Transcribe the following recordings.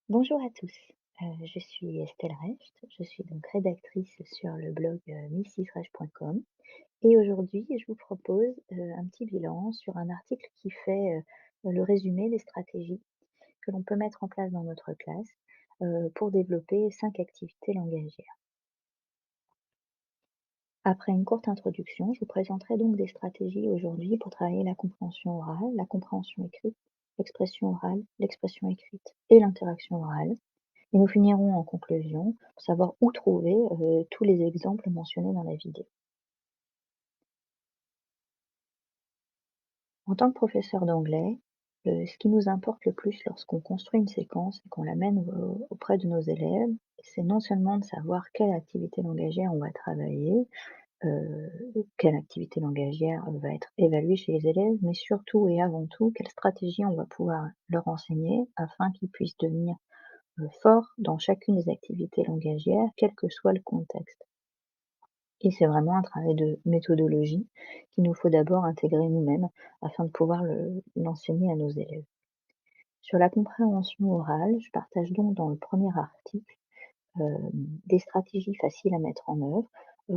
Bonjour à tous, je suis Estelle Recht, je suis donc rédactrice sur le blog, mrsisrecht.com et aujourd'hui je vous propose, un petit bilan sur un article qui fait, le résumé des stratégies que l'on peut mettre en place dans notre classe, pour développer 5 activités langagières. Après une courte introduction, je vous présenterai donc des stratégies aujourd'hui pour travailler la compréhension orale, la compréhension écrite, l'expression orale, l'expression écrite et l'interaction orale. Et nous finirons en conclusion pour savoir où trouver, tous les exemples mentionnés dans la vidéo. En tant que professeur d'anglais, ce qui nous importe le plus lorsqu'on construit une séquence et qu'on la mène auprès de nos élèves, c'est non seulement de savoir quelle activité langagière on va travailler, heu, quelle activité langagière, va être évaluée chez les élèves, mais surtout et avant tout, quelle stratégie on va pouvoir leur enseigner afin qu'ils puissent devenir, forts dans chacune des activités langagières, quel que soit le contexte. Et c'est vraiment un travail de méthodologie qu'il nous faut d'abord intégrer nous-mêmes afin de pouvoir l'enseigner à nos élèves. Sur la compréhension orale, je partage donc dans le premier article des stratégies faciles à mettre en œuvre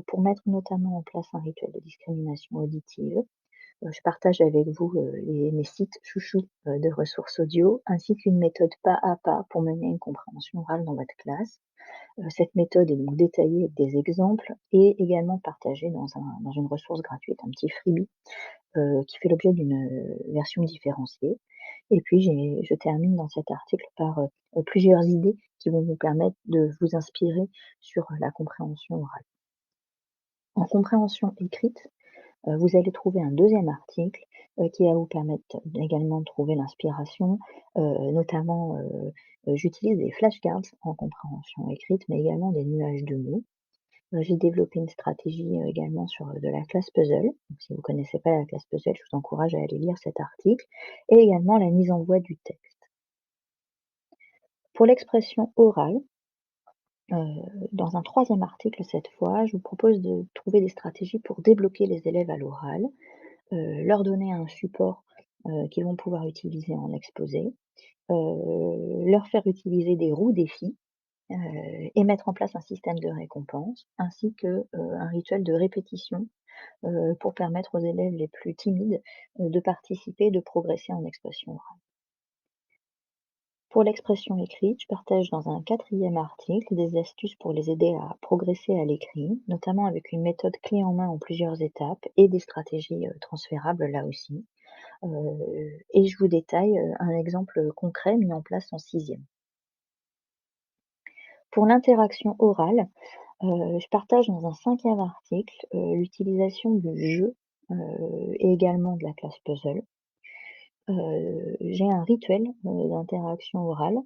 pour mettre notamment en place un rituel de discrimination auditive. Je partage avec vous mes sites chouchous de ressources audio ainsi qu'une méthode pas à pas pour mener une compréhension orale dans votre classe. Cette méthode est donc détaillée avec des exemples et également partagée dans une ressource gratuite, un petit freebie, qui fait l'objet d'une, version différenciée. Et puis je termine dans cet article par, plusieurs idées qui vont vous permettre de vous inspirer sur la compréhension orale. En compréhension écrite, vous allez trouver un deuxième article, qui va vous permettre également de trouver l'inspiration, notamment, j'utilise des flashcards en compréhension écrite, mais également des nuages de mots. J'ai développé une stratégie, également sur, de la classe puzzle. Donc si vous ne connaissez pas la classe puzzle, je vous encourage à aller lire cet article et également la mise en voix du texte. Pour l'expression orale, dans un troisième article cette fois, je vous propose de trouver des stratégies pour débloquer les élèves à l'oral, leur donner un support, qu'ils vont pouvoir utiliser en exposé, leur faire utiliser des roues défis, et mettre en place un système de récompense ainsi que, un rituel de répétition, pour permettre aux élèves les plus timides, de participer, de progresser en expression orale. Pour l'expression écrite, je partage dans un quatrième article des astuces pour les aider à progresser à l'écrit, notamment avec une méthode clé en main en plusieurs étapes et des stratégies, transférables là aussi. Et je vous détaille, un exemple concret mis en place en sixième. Pour l'interaction orale, je partage dans un cinquième article, l'utilisation du jeu, et également de la classe puzzle. J'ai un rituel, d'interaction orale,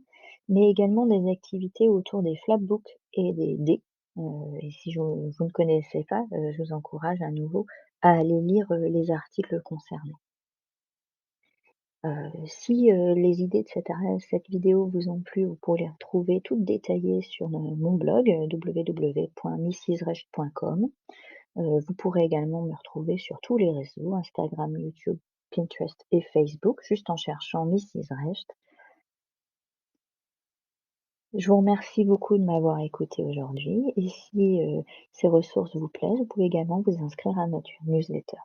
mais également des activités autour des flapbooks et des dés. Et si vous ne connaissez pas, je vous encourage à nouveau à aller lire, les articles concernés. Si, les idées de cette vidéo vous ont plu, vous pourrez les retrouver toutes détaillées sur mon blog, www.mrsisrecht.com. Vous pourrez également me retrouver sur tous les réseaux, Instagram, YouTube, Pinterest et Facebook, juste en cherchant Mrs Recht. Je vous remercie beaucoup de m'avoir écoutée aujourd'hui et si, ces ressources vous plaisent, vous pouvez également vous inscrire à notre newsletter.